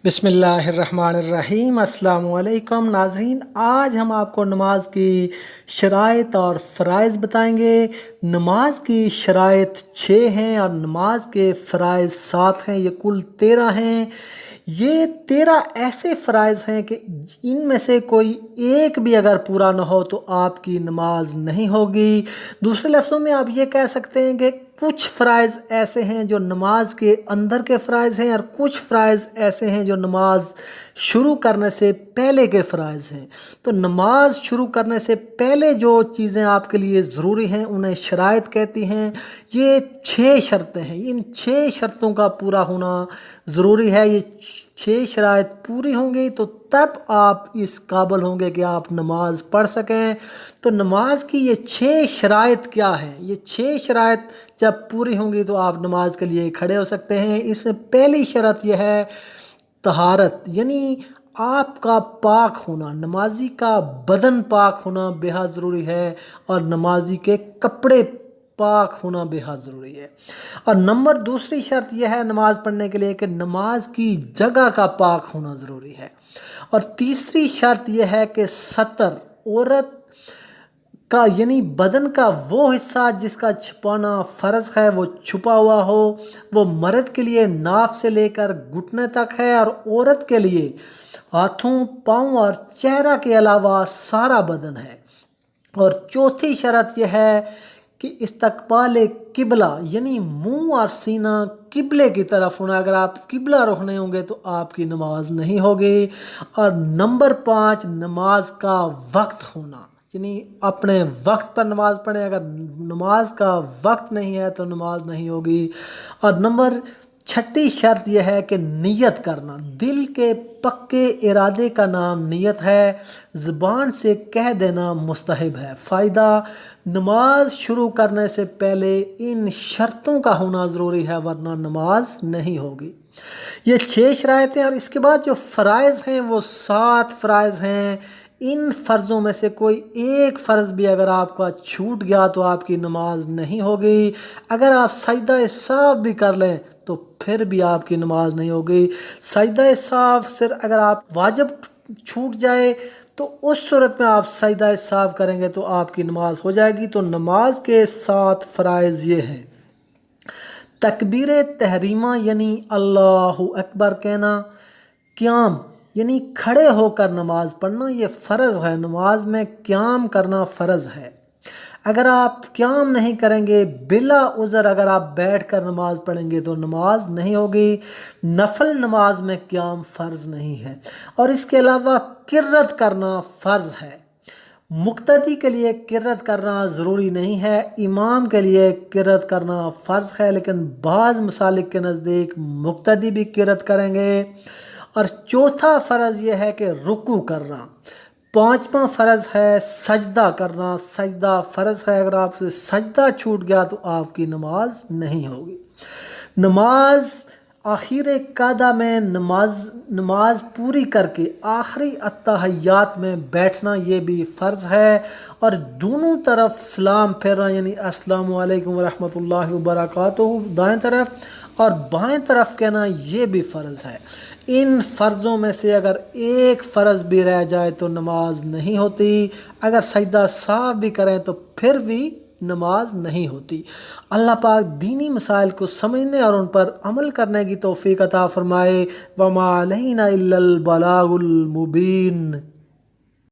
बिस्मिल्लाहिर्रहमानिर्रहीम। अस्सलाम वालेकुम नाज़रीन, आज हम आपको नमाज की शराइत और फ़राइज़ बताएंगे। नमाज की शराइत 6 हैं और नमाज के फ़राइज़ 7 हैं। ये कुल 13 हैं। ये 13 ऐसे फ़राइज़ हैं कि इनमें से कोई एक भी अगर पूरा ना हो तो आपकी नमाज नहीं होगी। दूसरे लफ्ज़ों में आप ये कह सकते हैं कि कुछ फ़राइज़ ऐसे हैं जो नमाज के अंदर के फ़राइज़ हैं और कुछ फ़राइज़ ऐसे हैं जो नमाज शुरू करने से पहले के फ़राइज़ हैं। तो नमाज शुरू करने से पहले जो चीज़ें आपके लिए ज़रूरी हैं उन्हें शराइत कहती हैं। ये 6 शर्तें हैं। इन 6 शर्तों का पूरा होना ज़रूरी है। ये 6 शराइत पूरी होंगी तो तब आप इस काबिल होंगे कि आप नमाज पढ़ सकें। तो नमाज की ये 6 शराइत क्या हैं? ये 6 शराइत जब पूरी होंगी तो आप नमाज के लिए खड़े हो सकते हैं। इसमें पहली शर्त यह है तहारत, यानी आपका पाक होना। नमाजी का बदन पाक होना बेहद ज़रूरी है और नमाजी के कपड़े पाक होना बेहद ज़रूरी है। और नंबर दूसरी शर्त यह है नमाज पढ़ने के लिए कि नमाज की जगह का पाक होना ज़रूरी है। और तीसरी शर्त यह है कि सतर, औरत का यानी बदन का वो हिस्सा जिसका छुपाना फ़र्ज़ है वो छुपा हुआ हो। वो मर्द के लिए नाफ से लेकर घुटने तक है और औरत के लिए हाथों, पाँव और चेहरा के अलावा सारा बदन है। और चौथी शर्त यह है कि इस्तकबाल किबला, यानी मुंह और सीना किबले की तरफ होना। अगर आप किबला रुख नहीं होंगे तो आपकी नमाज नहीं होगी। और नंबर 5 नमाज का वक्त होना, यानी अपने वक्त पर नमाज पढ़ें। अगर नमाज का वक्त नहीं है तो नमाज नहीं होगी। और नंबर छठी शर्त यह है कि नियत करना, दिल के पक्के इरादे का नाम नियत है। ज़ुबान से कह देना मुस्तहब है। फ़ायदा, नमाज शुरू करने से पहले इन शर्तों का होना ज़रूरी है वरना नमाज नहीं होगी। ये 6 शराइतें और इसके बाद जो फ़राइज़ हैं वो 7 फ़राइज़ हैं। इन फ़र्ज़ों में से कोई एक फ़र्ज़ भी अगर आपका छूट गया तो आपकी नमाज नहीं होगी। अगर आप सजदा साफ भी कर लें तो फिर भी आपकी नमाज नहीं होगी। सजदा साफ सिर्फ अगर आप वाजिब छूट जाए तो उस सूरत में आप सजदा साफ करेंगे तो आपकी नमाज हो जाएगी। तो नमाज के 7 फ़राइज़ ये हैं। तकबीर तहरीमा यानी अल्लाहु अकबर कहना। क़याम यानी खड़े होकर नमाज पढ़ना, ये फ़र्ज़ है। नमाज में क़याम करना फ़र्ज़ है। अगर आप क़याम नहीं करेंगे बिला उज़र अगर आप बैठ कर नमाज़ पढ़ेंगे तो नमाज नहीं होगी। नफल नमाज में क़याम फ़र्ज़ नहीं है। और इसके अलावा किर्रत करना फ़र्ज़ है। मुक्तदी के लिए किरत करना ज़रूरी नहीं है। इमाम के लिए किरत करना फ़र्ज़ है, लेकिन बाज़ मसालिक के नज़दीक मुक्तदी भी किरत करेंगे। और चौथा फ़र्ज़ यह है कि रुकू करना। पाँचवा फ़र्ज़ है सजदा करना। सजदा फ़र्ज़ है। अगर आपसे सजदा छूट गया तो आपकी नमाज नहीं होगी। नमाज आखिर कादा में नमाज पूरी करके आखिरी अत्तहियात में बैठना ये भी फ़र्ज़ है। और दोनों तरफ सलाम फेरना यानी अस्सलामु अलैकुम व रहमतुल्लाहि व बरकातुहू दाएं तरफ और बाएं तरफ कहना ये भी फ़र्ज़ है। इन फ़र्ज़ों में से अगर एक फ़र्ज़ भी रह जाए तो नमाज नहीं होती। अगर सजदा साफ भी करें तो फिर भी नमाज नहीं होती। अल्लाह पाक दीनी मसाइल को समझने और उन पर अमल करने की तौफ़ीक़ अता फ़रमाए। वमा अलैना इल्लल बलागुल मुबीन।